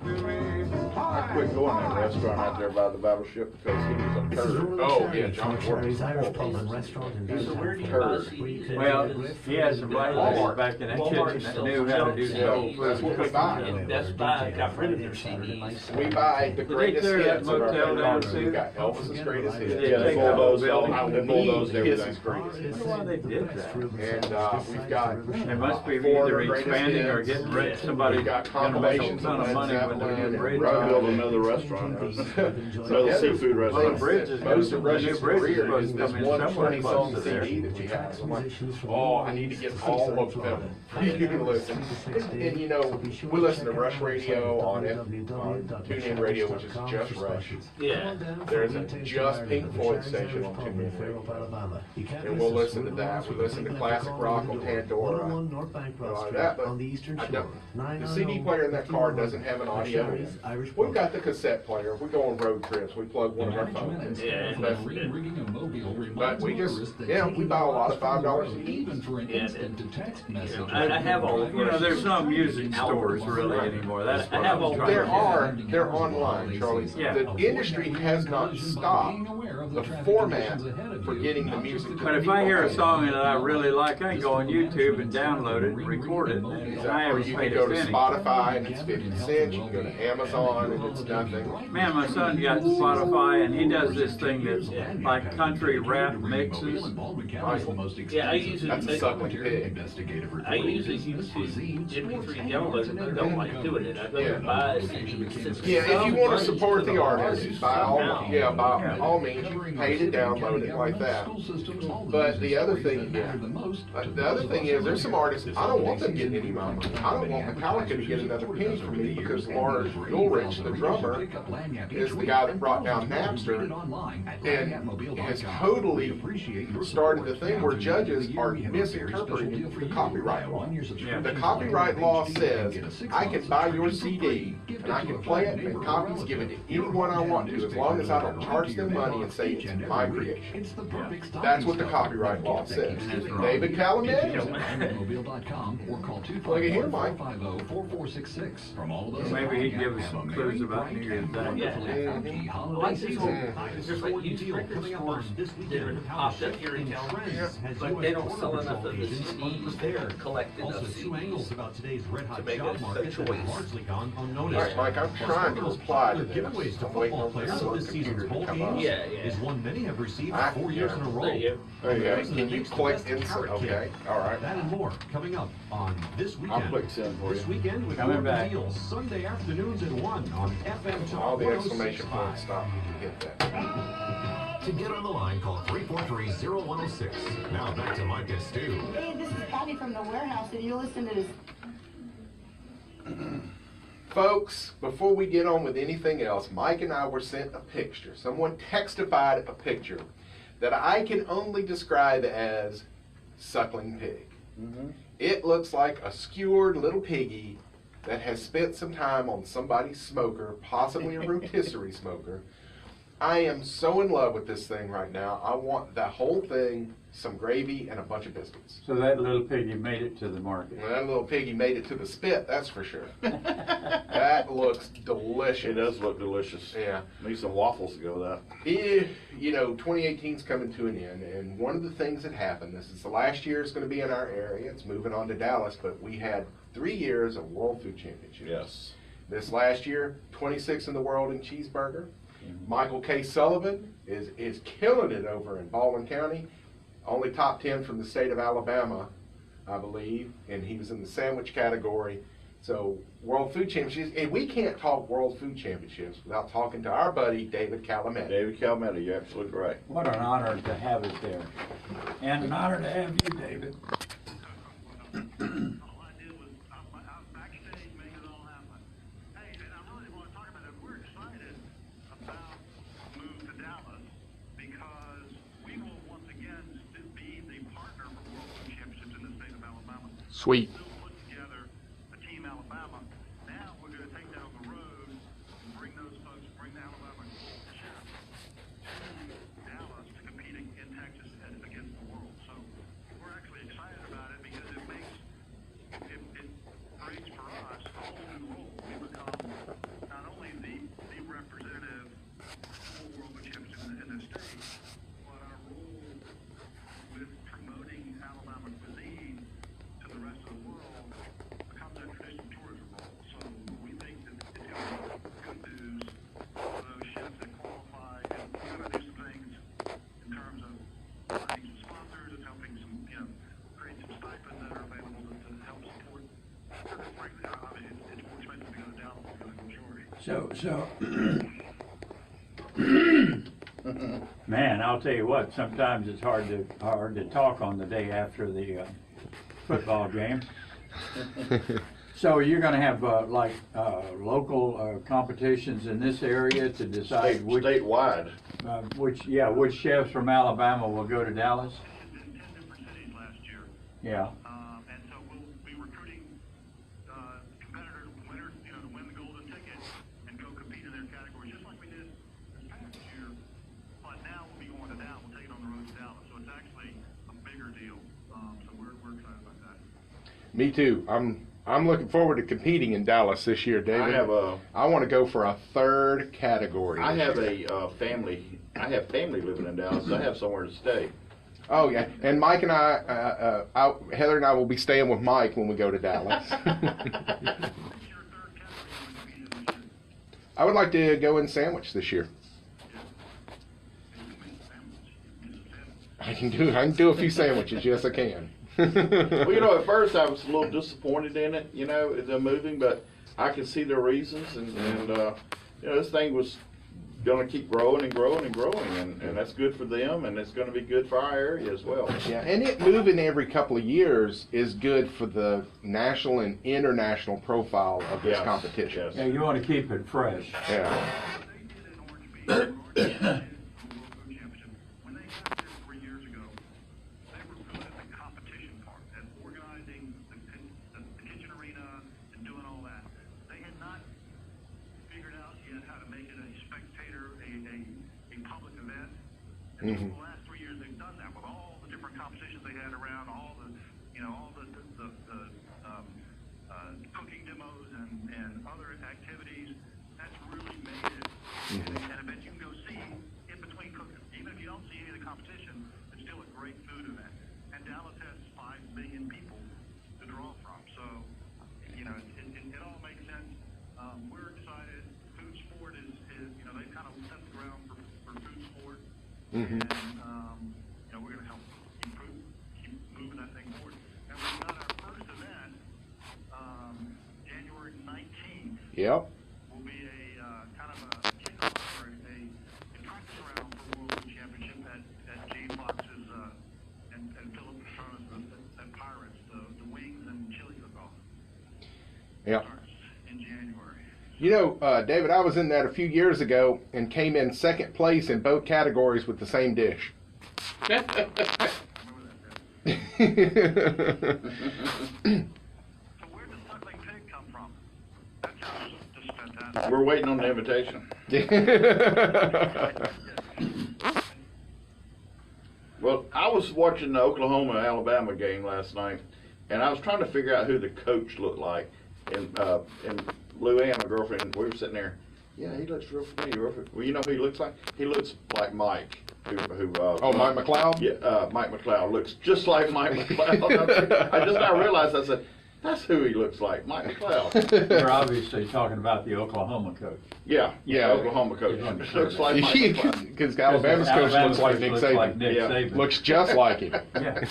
I quit going to that restaurant out there by the battleship because he was a turd. Oh, yeah, John Cherry's Irish Pub and Restaurant in downtown. Turd. Well, he had some black ladies back in that kitchen that knew how to do Yeah, soul that's what we food. buy. Best Buy got rid of their CDs. We buy the greatest tear that hits of our motel favorite down, artists. too? We've got Elvis's greatest hits. Yeah, they bulldozed all- they bulldozed His everything. greatest I hits. wonder why they did that. And we've got They must be Foreigner either greatest expanding or hits. getting rid. Somebody's We got gonna make a compilations ton of of money Led when they're doing Zeppelin, bridge. Probably Rock. build another restaurant. Another Yeah, seafood Well, the restaurant. bridge is Most gonna- of Rush's the new bridge is career supposed is to this come in one somewhere 20-song close to there. CD that we have. I'm like, oh, I need to get all of them. You can listen. And you know, we listen to Rush Radio on TuneIn Radio, which is just Rush. Yeah. There's a Just Pink Floyd station on TuneIn Radio. And we'll listen to that. We listen to classic rock on Pandora. That, but I don't. The CD player in that car doesn't have an audio in it. We've got the cassette player. If we go on road trips, we plug one of our phones in. Yeah. But Re-rigging a mobile But we reminds just, motorists yeah, that we buy a lot of $5 even CDs. for an Yeah, instant-to-text message. I have all of You know, there's no music stores really anymore. That's what I have I was all- trying to There get at. are, they're online, Charlie. Yeah. The industry has not stopped the format for getting the music to But if I hear a song that I really like, I can go on YouTube and download it and record it. And I Or haven't you paid can a go to penny. Spotify and it's 50 cents. You can go to Amazon and it's nothing. Man, my son got Spotify and he does this thing that's like country rap mixes. Yeah, I use it. That's a suckling pig. I usually use MP3 download and I don't like doing it. I'd rather buy a CD. Yeah, if you want to support the artist, by all means, you can pay to download it like that. But the other thing, is there's some artists, I don't want them getting any money. I don't want Metallica to get another penny from me because Lars Ulrich, the drummer, is the guy that brought down Napster and has totally started the thing where judges are misinterpreting the copyright law. The copyright law says I can buy your CD and I can play it and copies, give it to anyone I want to, as long as I don't charge them money and say it's my creation. That's what the copyright law says. David Calametti. Look at here, Mike. Maybe he'd give us some clues about New Year's Day. Like this whole used record stores that are popped up here in town, but they don't sell enough of the CDs there collected of CDs about today's red hot to make job a market choice. have largely gone All unnoticed. right, Mike, I'm trying to reply to this. Giveaways to I'm waiting football on players this of this computer season's to bowl come up. games Yeah, is one many have received Ah, 4 years in a row. There you There you go. Those are the Can you next click best insert? carrot kit. Okay, all right. That and more coming up on This I'll Weekend. click send for This you. weekend with Coming more back. deals Sunday afternoons at 1 on FM Talk All the exclamation 106.5. points stop. You can hit that. To get on the line, call 343-0106. Now back to Mike and Stu. Hey, this is Patty from the warehouse, and you listen to this. Folks, before we get on with anything else, Mike and I were sent a picture. Someone textified a picture that I can only describe as suckling pig. It looks like a skewered little piggy that has spent some time on somebody's smoker, possibly a rotisserie smoker, I am so in love with this thing right now. I want the whole thing, some gravy and a bunch of biscuits. So that little piggy made it to the market. Well, that little piggy made it to the spit, that's for sure. That looks delicious. It does look delicious. Yeah. Need some waffles to go with that. You know, 2018's coming to an end, and one of the things that happened, this is the last year it's going to be in our area, it's moving on to Dallas, but we had 3 years of World Food Championships. Yes. This last year, 26 in the world in cheeseburger. Michael K. Sullivan is killing it over in Baldwin County. Only top 10 from the state of Alabama, I believe, and he was in the sandwich category. So World Food Championships, and we can't talk World Food Championships without talking to our buddy David Calametti. David Calametti, you're absolutely right. What an honor to have it there. And an honor to have you, David. Sweet. Put together a Team Alabama. Now we're going to take that on the road and bring those folks, bring the Alabama chef to Dallas to competing in Texas against the world. So we're actually excited about it because it creates for us a whole new role. We become not only the representative for World Championship in the state, but our role with promoting Alabama cuisine to the rest of the world becomes that traditional tourism role. So we think that it's going to be good news for those chefs that qualify, and we're going to do some things in terms of finding some sponsors and helping some, create some stipends that are available to help support. Frankly, obviously, it's more expensive to go to Dallas than to go to Missouri. Man, I'll tell you what, sometimes it's hard to talk on the day after the football game. So you're going to have local competitions in this area to decide statewide. Which chefs from Alabama will go to Dallas? In 10 different cities last year. Yeah. And so we'll be recruiting competitors, winners, to win the golden ticket and go compete in their categories, just like we did this past year. But now we'll be going to Dallas. We'll take it on the road to Dallas. So it's actually a bigger deal. So we're excited about that. Me too. I'm looking forward to competing in Dallas this year, David. I want to go for a third category. I have a family. I have family living in Dallas. So I have somewhere to stay. Oh yeah, and Mike and Heather and I will be staying with Mike when we go to Dallas. I would like to go in sandwich this year. I can do a few sandwiches. Yes, I can. Well, at first I was a little disappointed in it, the moving, but I can see the reasons, and this thing was going to keep growing and growing and growing, and that's good for them, and it's going to be good for our area as well. Yeah, and it moving every couple of years is good for the national and international profile of this competition. Yes. Yeah, you want to keep it fresh. Yeah. And for the last 3 years, they've done that with all the different competitions they had around, all the cooking demos and other activities. That's really made it an event you can go see in between cooking. Even if you don't see any of the competition, it's still a great food event. And Dallas has 5 million people to draw from. So, it all makes sense. We're excited. Food sport is they've kind of set the ground for food sport. Mm-hmm. And we're going to help keep moving that thing forward. And we've got our first event, January 19th. Yep. Will be a kind of a kickoff or a practice round for World Food Championship at Gene Fox's and Philip Patrona's at Pirates, the wings and chili cook-off. Yep. Starts in January. David, I was in that a few years ago and came in second place in both categories with the same dish. Remember that. So where does suckling pig come from? That sounds just fantastic. We're waiting on the invitation. Well, I was watching the Oklahoma-Alabama game last night, and I was trying to figure out who the coach looked like. And Luann, my girlfriend, we were sitting there. Yeah, he looks real familiar. Well, you know who he looks like? He looks like Mike. Mike McLeod? Yeah, Mike McLeod looks just like Mike McLeod. I just now realized, I said, that's who he looks like, Mike McLeod. We're obviously talking about the Oklahoma coach. Yeah, Oklahoma coach. Looks like Mike McLeod. Because Alabama's coach looks like Nick Saban. Saban. Looks just like him. Yeah.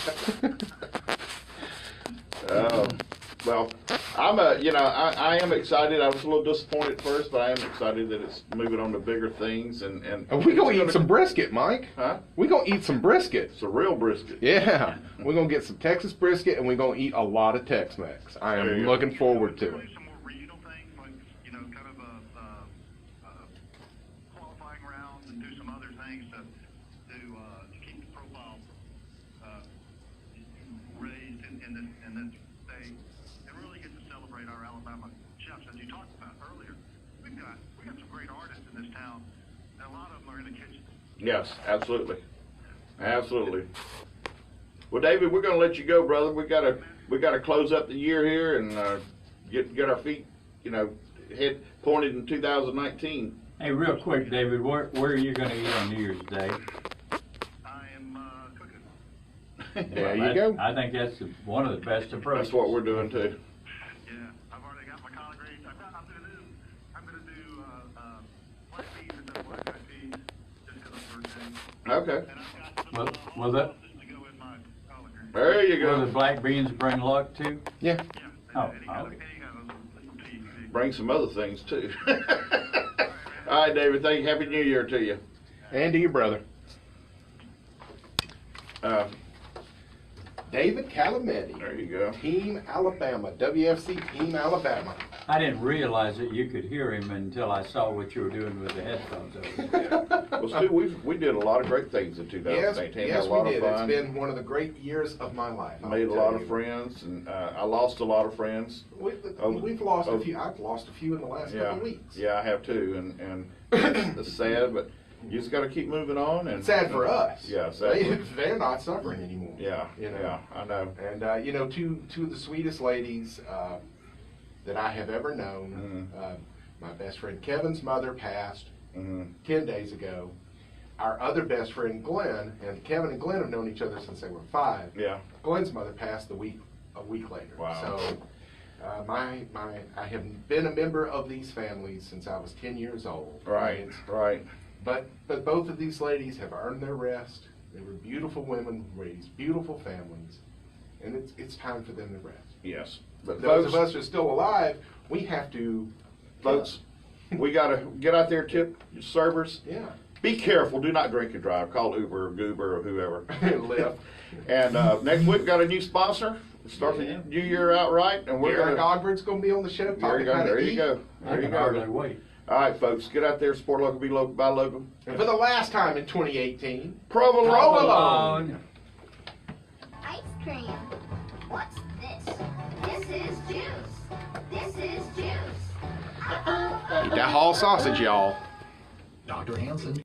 Well, I am excited. I was a little disappointed at first, but I am excited that it's moving on to bigger things. And we gonna eat some brisket, Mike. Huh? We gonna eat some brisket. It's a real brisket. Yeah, we're gonna get some Texas brisket, and we're gonna eat a lot of Tex-Mex. I am looking forward to it. Some more regional things, like, kind of a qualifying rounds and do some other things to keep the profile raised in this state, and really get to celebrate our Alabama chefs. As you talked about earlier, we got some great artists in this town, and a lot of them are in the kitchen. Yes, absolutely. Absolutely. Well, David, we're going to let you go, brother. We got to close up the year here and get our feet, head pointed in 2019. Hey, real quick, David, where are you going to eat on New Year's Day? I am cooking. There you go. I think that's one of the best approaches. That's what we're doing too. Yeah, I've already got my collard greens. I'm gonna do black beans and then black eyed peas just because I'm birthday. Okay. And I've got some Well, olives that- to go in my collard greens. There you Will go. the black beans bring luck too? Yeah. Yeah. Oh, and you got okay. some peas. Bring some other things too. All right, David. Thank you. Happy New Year to you. And to your brother. David Calametti. There you go. Team Alabama. WFC Team Alabama. I didn't realize that you could hear him until I saw what you were doing with the headphones over. Well, Stu, we did a lot of great things in 2018. Yes, Had a lot we did. of fun. It's been one of the great years of my life. Made a lot of friends, and I lost a lot of friends. We've lost a few. I've lost a few in the last couple of weeks. Yeah, I have too, and it's sad, but you just got to keep moving on. And It's sad for us. Yeah, sad. They're not suffering anymore. Yeah, yeah, I know. And two of the sweetest ladies that I have ever known. My best friend Kevin's mother passed 10 days ago. Our other best friend Glenn, and Kevin and Glenn have known each other since they were 5. Yeah. Glenn's mother passed a week later. Wow. So I have been a member of these families since I was 10 years old. Right, right. But both of these ladies have earned their rest. They were beautiful women, raised beautiful families, and it's time for them to rest. Yes. But Those folks, of us who are still alive, we have to. folks, we got to get out there, tip your servers. Yeah. Be careful. Do not drink and drive. Call Uber or Goober or whoever. Live. And next week, got a new sponsor. Start the new year out right. And we're Eric going Ogren's going to be on the show. There you go. There you go. I There you can hardly go. wait. All right, folks. Get out there. Support local. Be local. Buy local. And for the last time in 2018, Provolone. Provolone. Ice cream. What's this? This is juice. This is juice. Eat that Hall sausage, y'all. Dr. Hansen.